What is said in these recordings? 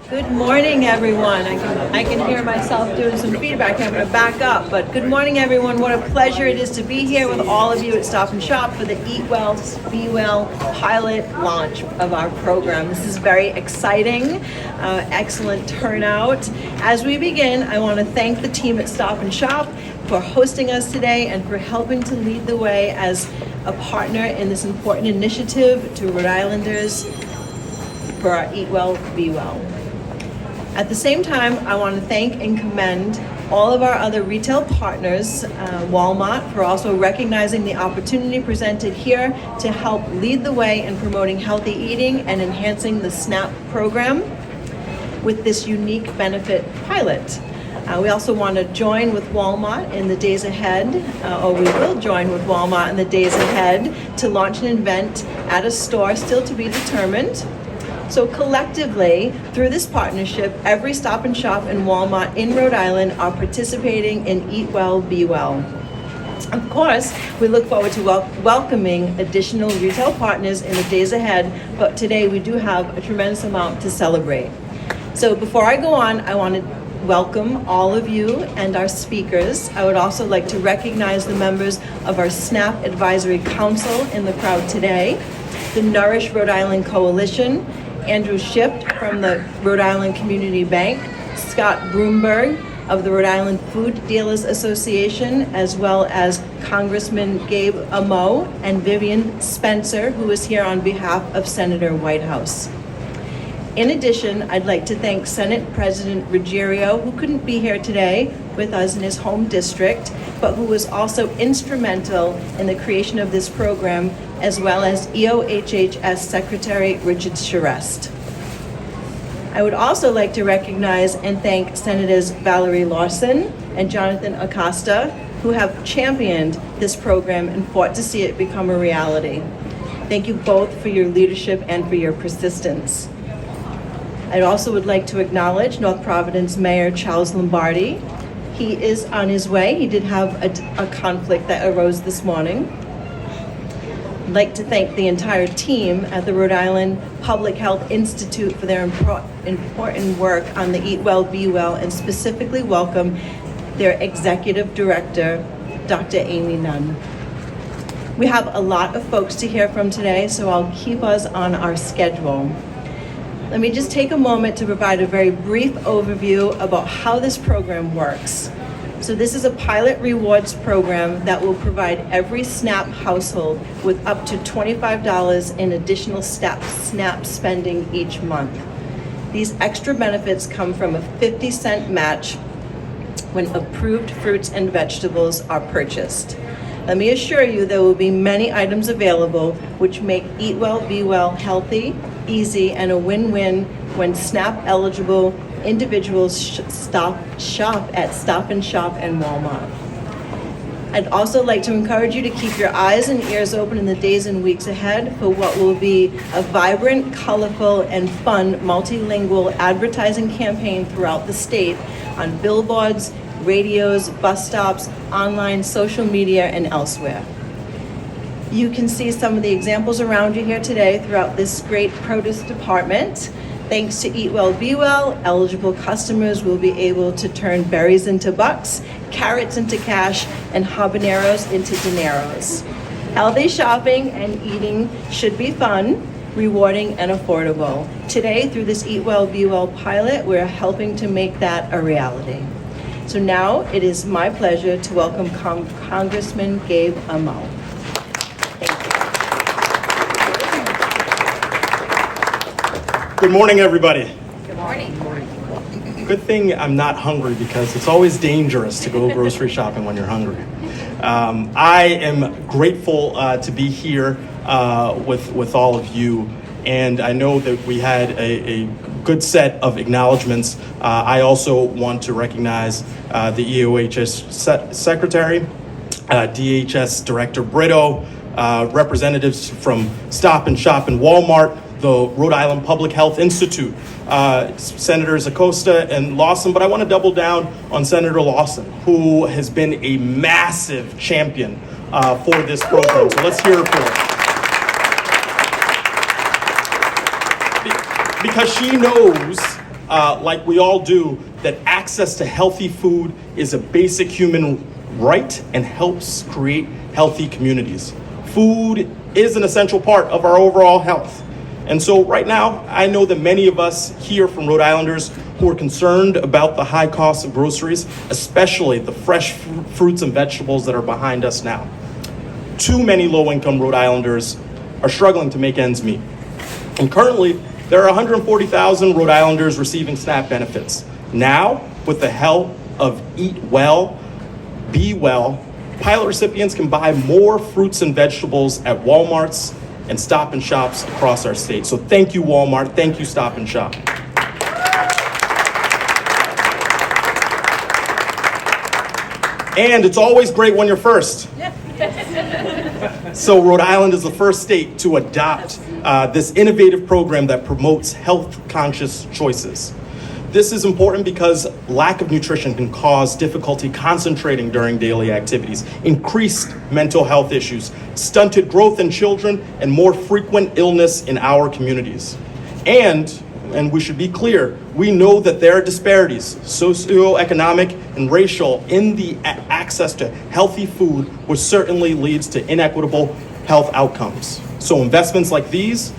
Good morning, everyone. I can hear myself doing some feedback. I'm going to back up, but good morning, everyone. What a pleasure it is to be here with all of you at Stop and Shop for the Eat Well, Be Well pilot launch of our program. This is very exciting, excellent turnout. As we begin, I want to thank the team at Stop and Shop for hosting us today and for helping to lead the way as a partner in this important initiative to Rhode Islanders for our Eat Well, Be Well. At the same time, I want to thank and commend all of our other retail partners, Walmart, for also recognizing the opportunity presented here to help lead the way in promoting healthy eating and enhancing the SNAP program with this unique benefit pilot. We also want to join with Walmart in the days ahead, or we will join with Walmart in the days ahead to launch an event at a store still to be determined. So collectively, through this partnership, every Stop and Shop and Walmart in Rhode Island are participating in Eat Well, Be Well. Of course, we look forward to welcoming additional retail partners in the days ahead, but today we do have a tremendous amount to celebrate. So before I go on, I want to welcome all of you and our speakers. I would also like to recognize the members of our SNAP Advisory Council in the crowd today, the Nourish Rhode Island Coalition, Andrew Shift from the Rhode Island Community Bank, Scott Broomberg of the Rhode Island Food Dealers Association, as well as Congressman Gabe Amo and Vivian Spencer, who is here on behalf of Senator Whitehouse. In addition, I'd like to thank Senate President Ruggiero, who couldn't be here today with us in his home district, but who was also instrumental in the creation of this program, as well as EOHHS Secretary Richard Charest. I would also like to recognize and thank Senators Valarie Lawson and Jonathon Acosta, who have championed this program and fought to see it become a reality. Thank you both for your leadership and for your persistence. I also would like to acknowledge North Providence Mayor Charles Lombardi. He is on his way. He did have a conflict that arose this morning. I'd like to thank the entire team at the Rhode Island Public Health Institute for their important work on the Eat Well, Be Well, and specifically welcome their Executive Director, Dr. Amy Nunn. We have a lot of folks to hear from today, so I'll keep us on our schedule. Let me just take a moment to provide a very brief overview about how this program works. So this is a pilot rewards program that will provide every SNAP household with up to $25 in additional SNAP spending each month. These extra benefits come from a 50-cent match when approved fruits and vegetables are purchased. Let me assure you there will be many items available which make Eat Well, Be Well healthy, easy, and a win-win when SNAP eligible individuals shop at Stop and Shop and Walmart. I'd also like to encourage you to keep your eyes and ears open in the days and weeks ahead for what will be a vibrant, colorful, and fun multilingual advertising campaign throughout the state on billboards, radios, bus stops, online, social media, and elsewhere. You can see some of the examples around you here today throughout this great produce department. Thanks to Eat Well, Be Well, eligible customers will be able to turn berries into bucks, carrots into cash, and habaneros into dineros. Healthy shopping and eating should be fun, rewarding, and affordable. Today, through this Eat Well, Be Well pilot, we're helping to make that a reality. So now it is my pleasure to welcome Congressman Gabe Amo. Good morning, everybody. Good morning. Good thing I'm not hungry because it's always dangerous to go grocery shopping when you're hungry. I am grateful to be here with all of you, and I know that we had a good set of acknowledgments. I also want to recognize the EOHS Secretary, DHS Director Brito, representatives from Stop and Shop and Walmart, the Rhode Island Public Health Institute, Senators Acosta and Lawson, but I want to double down on Senator Lawson, who has been a massive champion for this program. So let's hear it for her. Because she knows like we all do, that access to healthy food is a basic human right and helps create healthy communities. Food is an essential part of our overall health. And so right now, I know that many of us here from Rhode Islanders who are concerned about the high cost of groceries, especially the fresh fruits and vegetables that are behind us now. Too many low-income Rhode Islanders are struggling to make ends meet. And currently, there are 140,000 Rhode Islanders receiving SNAP benefits. Now, with the help of Eat Well, Be Well, pilot recipients can buy more fruits and vegetables at Walmarts and Stop and Shops across our state. So thank you, Walmart. Thank you, Stop and Shop. And it's always great when you're first. So Rhode Island is the first state to adopt this innovative program that promotes health-conscious choices. This is important because lack of nutrition can cause difficulty concentrating during daily activities, increased mental health issues, stunted growth in children, and more frequent illness in our communities. And we should be clear, we know that there are disparities, socioeconomic and racial, in the access to healthy food, which certainly leads to inequitable health outcomes. So investments like these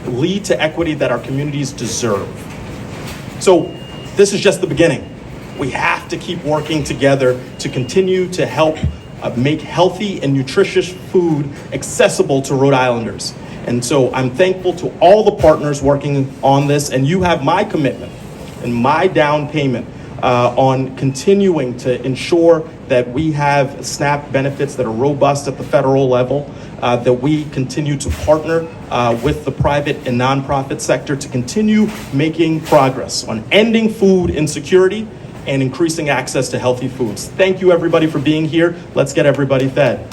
lead to equity that our communities deserve. So this is just the beginning. We have to keep working together to continue to help make healthy and nutritious food accessible to Rhode Islanders. And so I'm thankful to all the partners working on this, and you have my commitment and my down payment on continuing to ensure that we have SNAP benefits that are robust at the federal level, that we continue to partner with the private and nonprofit sector to continue making progress on ending food insecurity and increasing access to healthy foods. Thank you, everybody, for being here. Let's get everybody fed.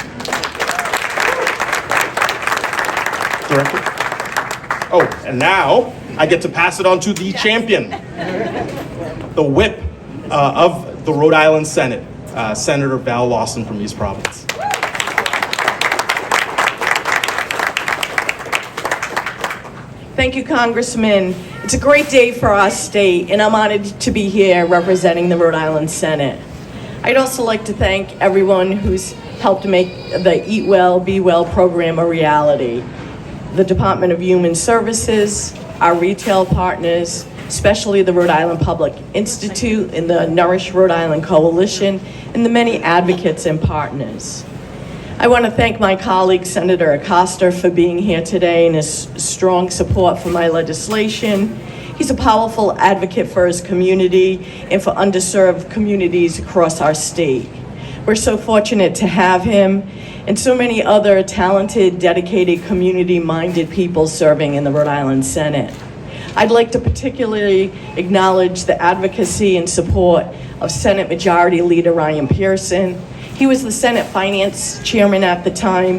Director? Oh, and now I get to pass it on to the champion, the whip of the Rhode Island Senate, Senator Val Lawson from East Providence. Thank you, Congressman. It's a great day for our state, and I'm honored to be here representing the Rhode Island Senate. I'd also like to thank everyone who's helped make the Eat Well, Be Well program a reality. The Department of Human Services, our retail partners, especially the Rhode Island Public Institute and the Nourish Rhode Island Coalition, and the many advocates and partners. I want to thank my colleague, Senator Acosta, for being here today and his strong support for my legislation. He's a powerful advocate for his community and for underserved communities across our state. We're so fortunate to have him and so many other talented, dedicated, community-minded people serving in the Rhode Island Senate. I'd like to particularly acknowledge the advocacy and support of Senate Majority Leader Ryan Pearson. He was the Senate Finance Chairman at the time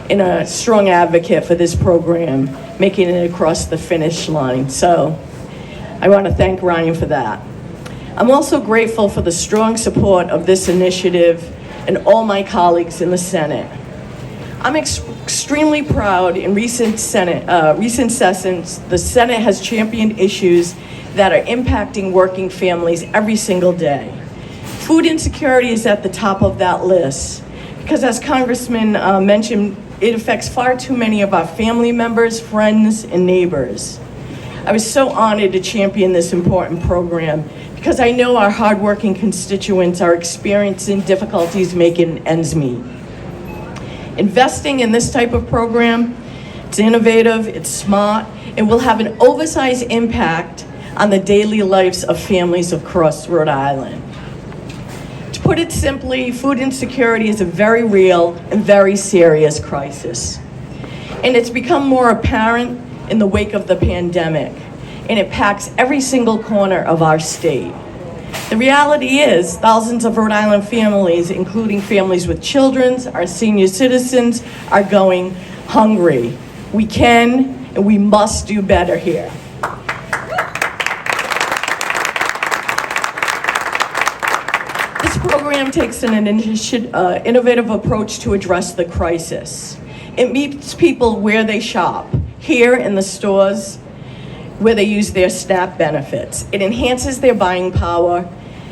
and a strong advocate for this program, making it across the finish line. So I want to thank Ryan for that. I'm also grateful for the strong support of this initiative and all my colleagues in the Senate. I'm extremely proud in recent sessions, the Senate has championed issues that are impacting working families every single day. Food insecurity is at the top of that list because, as Congressman mentioned, it affects far too many of our family members, friends, and neighbors. I was so honored to champion this important program because I know our hardworking constituents are experiencing difficulties making ends meet. Investing in this type of program, it's innovative, it's smart, and will have an oversized impact on the daily lives of families across Rhode Island. To put it simply, food insecurity is a very real and very serious crisis. And it's become more apparent in the wake of the pandemic, and it impacts every single corner of our state. The reality is, thousands of Rhode Island families, including families with children, our senior citizens, are going hungry. We can and we must do better here. This program takes an innovative approach to address the crisis. It meets people where they shop, here in the stores, where they use their SNAP benefits. It enhances their buying power.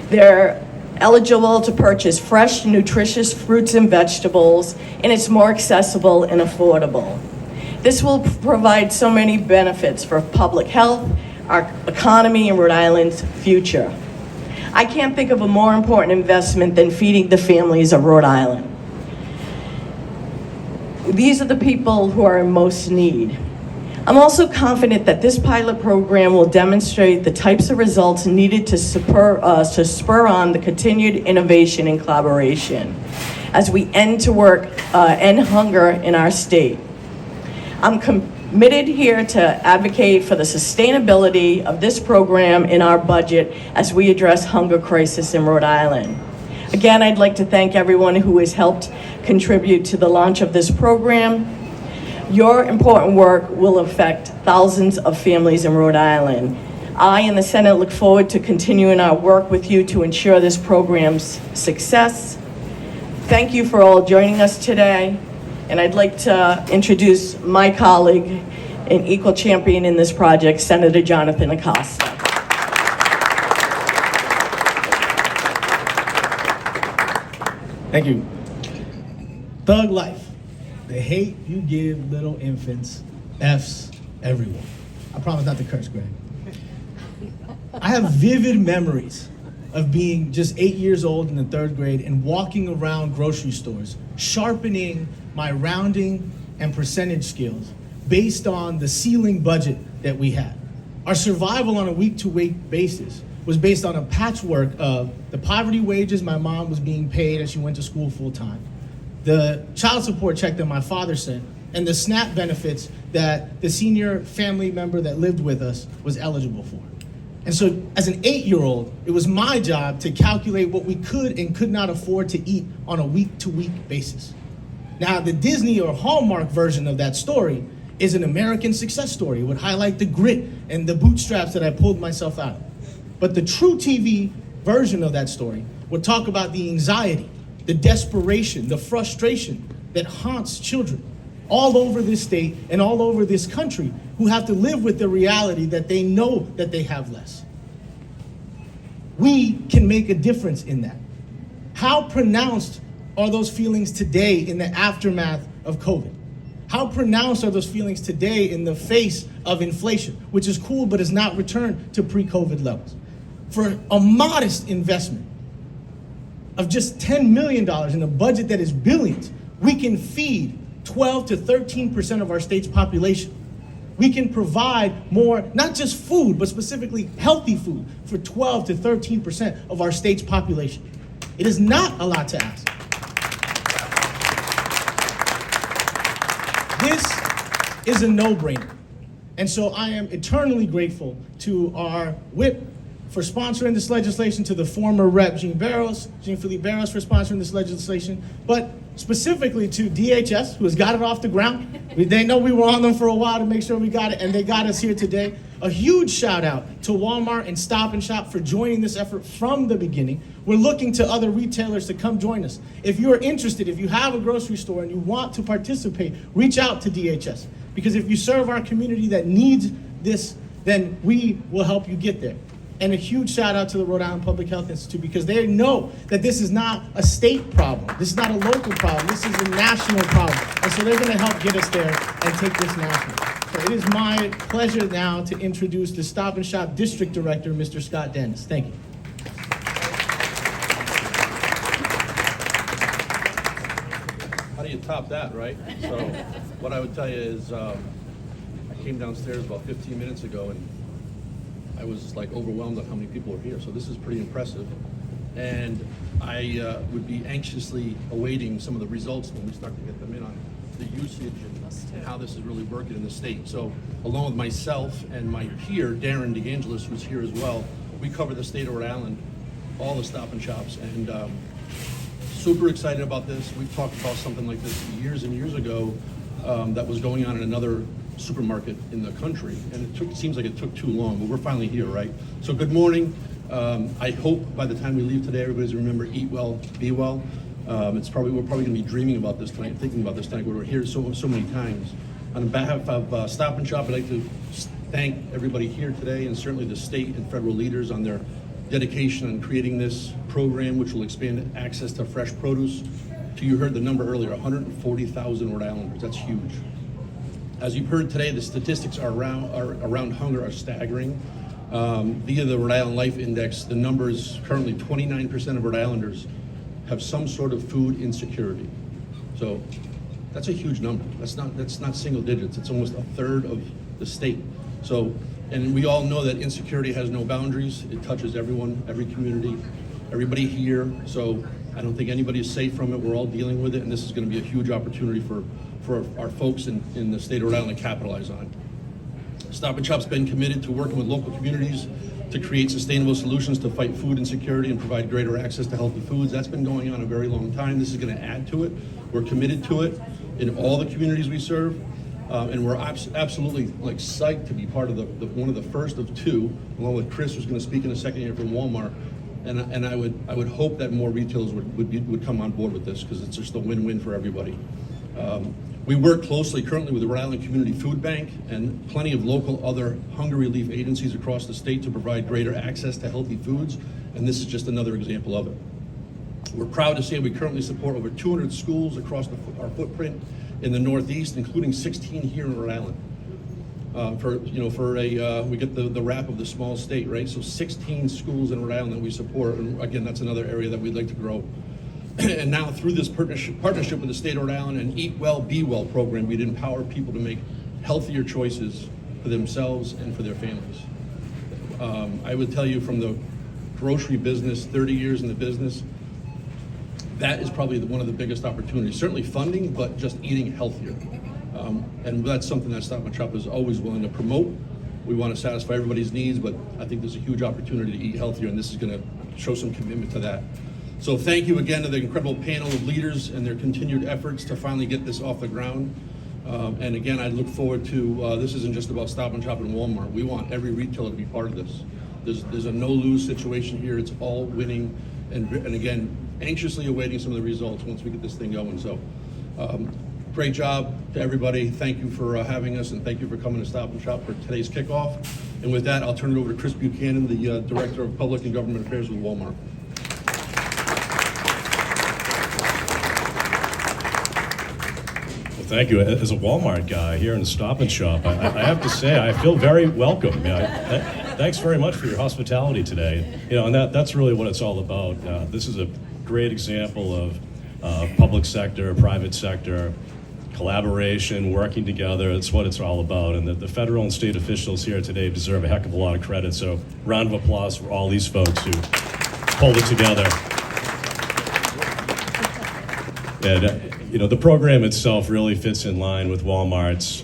They're eligible to purchase fresh, nutritious fruits and vegetables, and it's more accessible and affordable. This will provide so many benefits for public health, our economy, and Rhode Island's future. I can't think of a more important investment than feeding the families of Rhode Island. These are the people who are in most need. I'm also confident that this pilot program will demonstrate the types of results needed to spur on the continued innovation and collaboration as we end hunger in our state. I'm committed here to advocate for the sustainability of this program in our budget as we address hunger crisis in Rhode Island. Again, I'd like to thank everyone who has helped contribute to the launch of this program. Your important work will affect thousands of families in Rhode Island. I and the Senate look forward to continuing our work with you to ensure this program's success. Thank you for all joining us today. And I'd like to introduce my colleague and equal champion in this project, Senator Jonathon Acosta. Thank you. Thug life. The hate you give little infants F's everywhere. I promise not to curse, Greg. I have vivid memories of being just 8 years old in the 3rd grade and walking around grocery stores, sharpening my rounding and percentage skills based on the ceiling budget that we had. Our survival on a week-to-week basis was based on a patchwork of the poverty wages my mom was being paid as she went to school full-time, the child support check that my father sent, and the SNAP benefits that the senior family member that lived with us was eligible for. And so as an 8-year-old, it was my job to calculate what we could and could not afford to eat on a week-to-week basis. Now, the Disney or Hallmark version of that story is an American success story. It would highlight the grit and the bootstraps that I pulled myself out of. But the true TV version of that story would talk about the anxiety, the desperation, the frustration that haunts children all over this state and all over this country who have to live with the reality that they know that they have less. We can make a difference in that. How pronounced are those feelings today in the aftermath of COVID? How pronounced are those feelings today in the face of inflation, which is cool but has not returned to pre-COVID levels? For a modest investment of just $10 million in a budget that is billions, we can feed 12 to 13% of our state's population. We can provide more, not just food, but specifically healthy food for 12 to 13% of our state's population. It is not a lot to ask. This is a no-brainer. And so I am eternally grateful to our whip for sponsoring this legislation, to the former rep, Jean-Philippe Barros, for sponsoring this legislation, but specifically to DHS, who has got it off the ground. They know we were on them for a while to make sure we got it, and they got us here today. A huge shout out to Walmart and Stop and Shop for joining this effort from the beginning. We're looking to other retailers to come join us. If you're interested, if you have a grocery store and you want to participate, reach out to DHS. Because if you serve our community that needs this, then we will help you get there. And a huge shout out to the Rhode Island Public Health Institute, because they know that this is not a state problem. This is not a local problem. This is a national problem. And so they're going to help get us there and take this national. So it is my pleasure now to introduce the Stop and Shop District Director, Mr. Scott Dennis. Thank you. How do you top that, right? So what I would tell you is I came downstairs about 15 minutes ago and I was like overwhelmed at how many people are here. So this is pretty impressive. And I would be anxiously awaiting some of the results when we start to get them in on the usage and how this is really working in the state. So along with myself and my peer, Darren DeAngelis, who's here as well, we cover the state of Rhode Island, all the Stop and Shops, and super excited about this. We've talked about something like this years and years ago that was going on in another supermarket in the country, and it seems like it took too long, but we're finally here, right? So good morning. I hope by the time we leave today, everybody's remember eat well, be well. We're probably going to be dreaming about this tonight, thinking about this tonight. We're here so many times. On behalf of Stop and Shop, I'd like to thank everybody here today, and certainly the state and federal leaders on their dedication on creating this program, which will expand access to fresh produce. You heard the number earlier, 140,000 Rhode Islanders. That's huge. As you've heard today, the statistics around hunger are staggering. Via the Rhode Island Life Index, the number is currently 29% of Rhode Islanders have some sort of food insecurity. So that's a huge number. That's not single digits. It's almost a third of the state. So, and we all know that insecurity has no boundaries. It touches everyone, every community, everybody here. So I don't think anybody is safe from it. We're all dealing with it, and this is going to be a huge opportunity for our folks in the state of Rhode Island to capitalize on. Stop and Shop's been committed to working with local communities to create sustainable solutions to fight food insecurity and provide greater access to healthy foods. That's been going on a very long time. This is going to add to it. We're committed to it in all the communities we serve, and we're absolutely like psyched to be part of one of the first of two, along with Chris, who's going to speak in a second here from Walmart. And I would hope that more retailers would come on board with this, because it's just a win-win for everybody. We work closely currently with the Rhode Island Community Food Bank and plenty of local other hunger relief agencies across the state to provide greater access to healthy foods, and this is just another example of it. We're proud to say we currently support over 200 schools across our footprint in the Northeast, including 16 here in Rhode Island. We get the rap of the small state, right? So 16 schools in Rhode Island that we support, and again, that's another area that we'd like to grow. And now through this partnership with the state of Rhode Island and Eat Well, Be Well program, we'd empower people to make healthier choices for themselves and for their families. I would tell you, from the grocery business, 30 years in the business, that is probably one of the biggest opportunities. Certainly funding, but just eating healthier. And that's something that Stop and Shop is always willing to promote. We want to satisfy everybody's needs, but I think there's a huge opportunity to eat healthier, and this is going to show some commitment to that. So thank you again to the incredible panel of leaders and their continued efforts to finally get this off the ground. And again, I look forward to, this isn't just about Stop and Shop and Walmart. We want every retailer to be part of this. There's a no-lose situation here. It's all winning, and again, anxiously awaiting some of the results once we get this thing going. So great job to everybody. Thank you for having us, and thank you for coming to Stop and Shop for today's kickoff. And with that, I'll turn it over to Chris Buchanan, the Director of Public and Government Affairs with Walmart. Thank you. As a Walmart guy here in Stop and Shop, I have to say I feel very welcome. Thanks very much for your hospitality today. And that's really what it's all about. This is a great example of public sector, private sector collaboration, working together. It's what it's all about. And the federal and state officials here today deserve a heck of a lot of credit. So round of applause for all these folks who pulled it together. And the program itself really fits in line with Walmart's,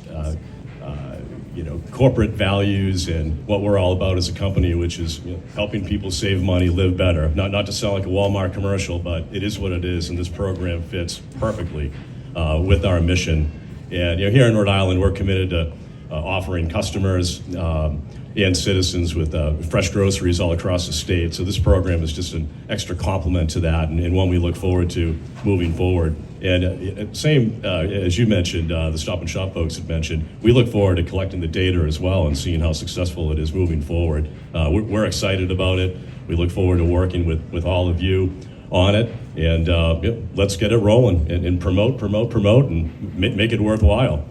corporate values and what we're all about as a company, which is helping people save money, live better. Not to sound like a Walmart commercial, but it is what it is, and this program fits perfectly with our mission. And here in Rhode Island, we're committed to offering customers and citizens with fresh groceries all across the state. So this program is just an extra complement to that, and one we look forward to moving forward. And same as you mentioned, the Stop and Shop folks had mentioned, we look forward to collecting the data as well and seeing how successful it is moving forward. We're excited about it. We look forward to working with all of you on it, and let's get it rolling and promote, and make it worthwhile.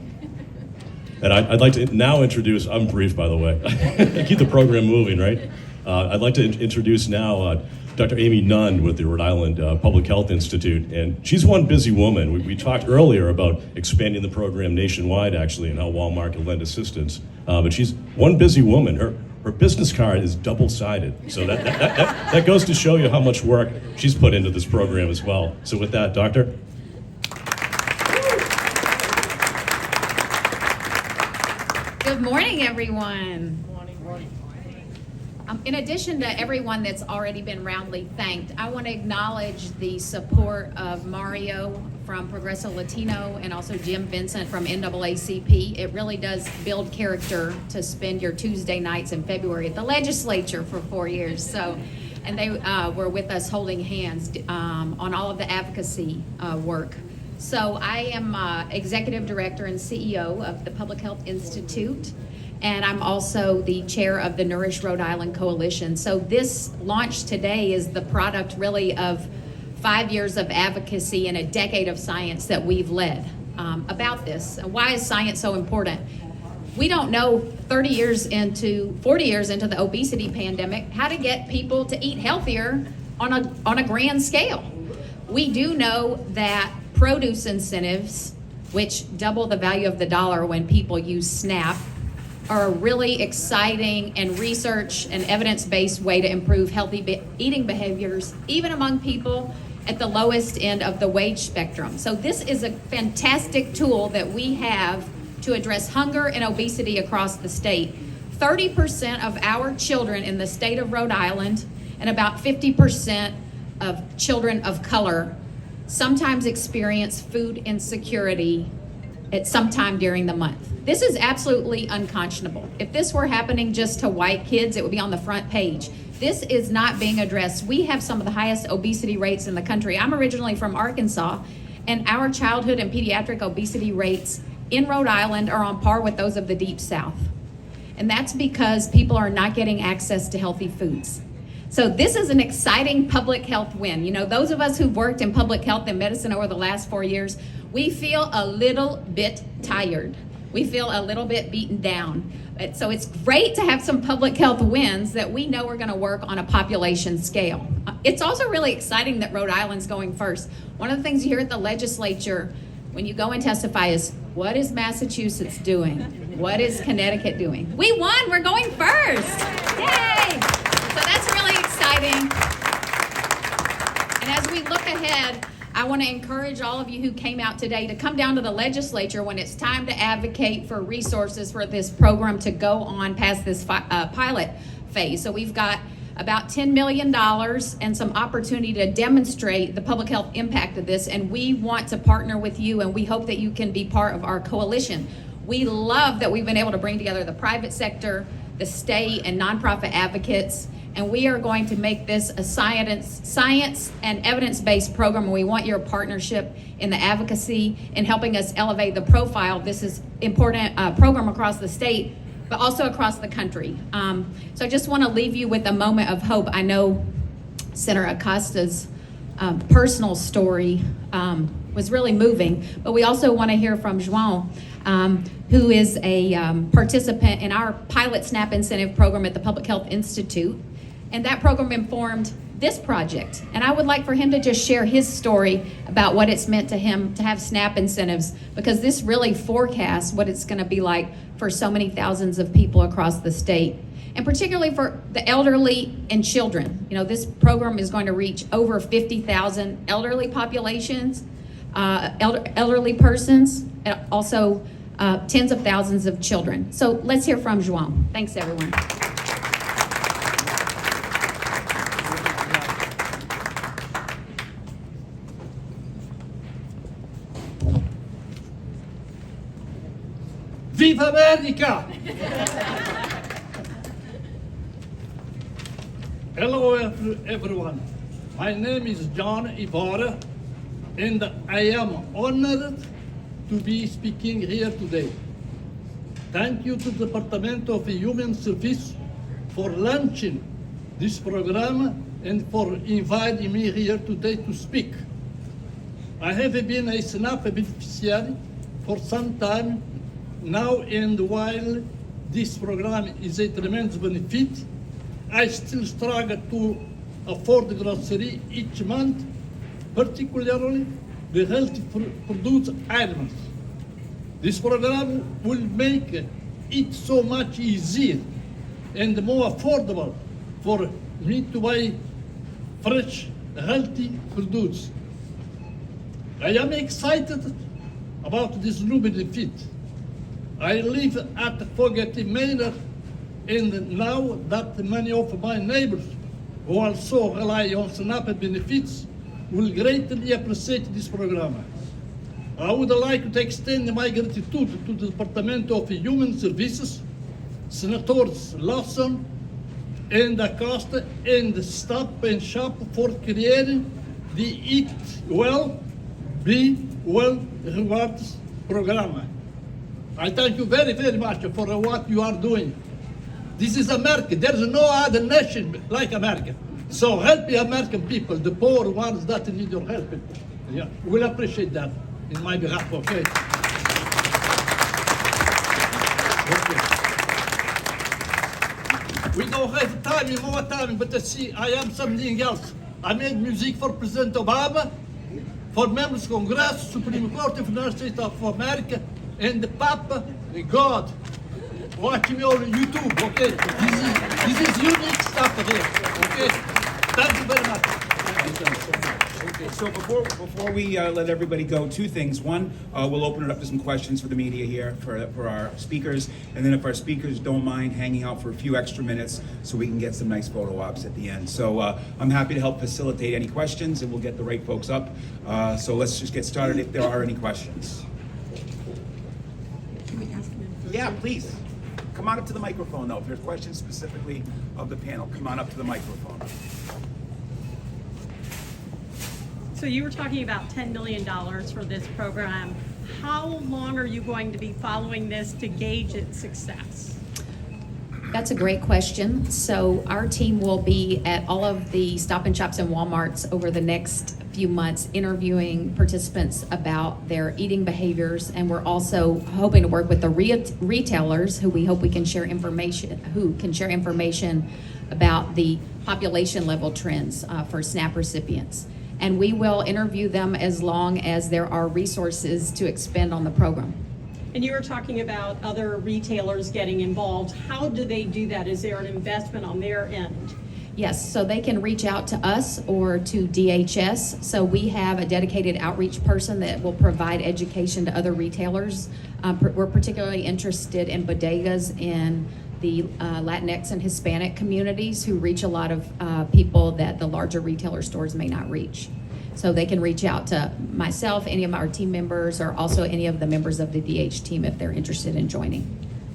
And I'd like to now introduce, I'm brief by the way, keep the program moving, right? I'd like to introduce now Dr. Amy Nunn with the Rhode Island Public Health Institute, and she's one busy woman. We talked earlier about expanding the program nationwide, actually, and how Walmart can lend assistance, but she's one busy woman. Her business card is double-sided, so that goes to show you how much work she's put into this program as well. So with that, Doctor. Good morning, everyone. In addition to everyone that's already been roundly thanked, I want to acknowledge the support of Mario from Progreso Latino and also Jim Vincent from NAACP. It really does build character to spend your Tuesday nights in February at the legislature for 4 years. And they were with us holding hands on all of the advocacy work. So I am Executive Director and CEO of the Public Health Institute. and I'm also the chair of the Nourish Rhode Island Coalition. So this launch today is the product really of 5 years of advocacy and a decade of science that we've led about this. Why is science so important? We don't know 40 years into the obesity pandemic how to get people to eat healthier on a grand scale. We do know that produce incentives, which double the value of the dollar when people use SNAP, are a really exciting and research and evidence-based way to improve healthy eating behaviors, even among people at the lowest end of the wage spectrum. So this is a fantastic tool that we have to address hunger and obesity across the state. 30% of our children in the state of Rhode Island and about 50% of children of color sometimes experience food insecurity at some time during the month. This is absolutely unconscionable. If this were happening just to white kids, it would be on the front page. This is not being addressed. We have some of the highest obesity rates in the country. I'm originally from Arkansas, and our childhood and pediatric obesity rates in Rhode Island are on par with those of the Deep South. And that's because people are not getting access to healthy foods. So this is an exciting public health win. You know, those of us who've worked in public health and medicine over the last 4 years, we feel a little bit tired. We feel a little bit beaten down. So it's great to have some public health wins that we know are going to work on a population scale. It's also really exciting that Rhode Island's going first. One of the things you hear at the legislature when you go and testify is, what is Massachusetts doing? What is Connecticut doing? We won, we're going first. Yay! So that's really exciting. And as we look ahead, I want to encourage all of you who came out today to come down to the legislature when it's time to advocate for resources for this program to go on past this pilot phase. So we've got about $10 million and some opportunity to demonstrate the public health impact of this, and we want to partner with you, and we hope that you can be part of our coalition. We love that we've been able to bring together the private sector, the state, and nonprofit advocates, and we are going to make this a science and evidence-based program, and we want your partnership in the advocacy in helping us elevate the profile of this important program across the state, but also across the country. So I just want to leave you with a moment of hope. I know Senator Acosta's personal story was really moving, but we also want to hear from Joan, who is a participant in our pilot SNAP incentive program at the Public Health Institute. And that program informed this project. And I would like for him to just share his story about what it's meant to him to have SNAP incentives, because this really forecasts what it's going to be like for so many thousands of people across the state, and particularly for the elderly and children. You know, this program is going to reach over 50,000 elderly populations, elderly persons, and also tens of thousands of children. So let's hear from Joan. Thanks, everyone. Viva America! Hello everyone. My name is John Ibarra, and I am honored to be speaking here today. Thank you to the Department of Human Services for launching this program and for inviting me here today to speak. I have been a SNAP beneficiary for some time now, and while this program is a tremendous benefit, I still struggle to afford grocery each month, particularly the healthy produce items. This program will make it so much easier and more affordable for me to buy fresh, healthy produce. I am excited about this new benefit. I live at Pawtucket, Manor, and now that many of my neighbors who also rely on SNAP benefits will greatly appreciate this program. I would like to extend my gratitude to the Department of Human Services, Senators Lawson and Acosta, and Stop and Shop for creating the Eat Well, Be Well Rewards program. I thank you very, very much for what you are doing. This is America. There's no other nation like America. So help the American people, the poor ones that need your help. Yeah, we'll appreciate that in my behalf, okay? We don't have time, more time, but see, I am something else. I made music for President Obama, for members of Congress, Supreme Court of the United States of America, and the Papa, and God. Watch me on YouTube, okay? This is unique stuff here, okay? Thank you very much. Okay, so before we let everybody go, two things. One, we'll open it up to some questions for the media here, for our speakers. And then if our speakers don't mind hanging out for a few extra minutes so we can get some nice photo ops at the end. So I'm happy to help facilitate any questions and we'll get the right folks up. So let's just get started if there are any questions. Can we ask him? Yeah, please. Come on up to the microphone though. If there's questions specifically of the panel, come on up to the microphone. So you were talking about $10 million for this program. How long are you going to be following this to gauge its success? That's a great question. So our team will be at all of the Stop and Shops and Walmarts over the next few months interviewing participants about their eating behaviors, and we're also hoping to work with the retailers who we hope we can share information about the population level trends for SNAP recipients. And we will interview them as long as there are resources to expend on the program. And you were talking about other retailers getting involved. How do they do that? Is there an investment on their end? Yes, so they can reach out to us or to DHS. So we have a dedicated outreach person that will provide education to other retailers. We're particularly interested in bodegas in the Latinx and Hispanic communities who reach a lot of people that the larger retailer stores may not reach. So they can reach out to myself, any of our team members, or also any of the members of the DH team if they're interested in joining.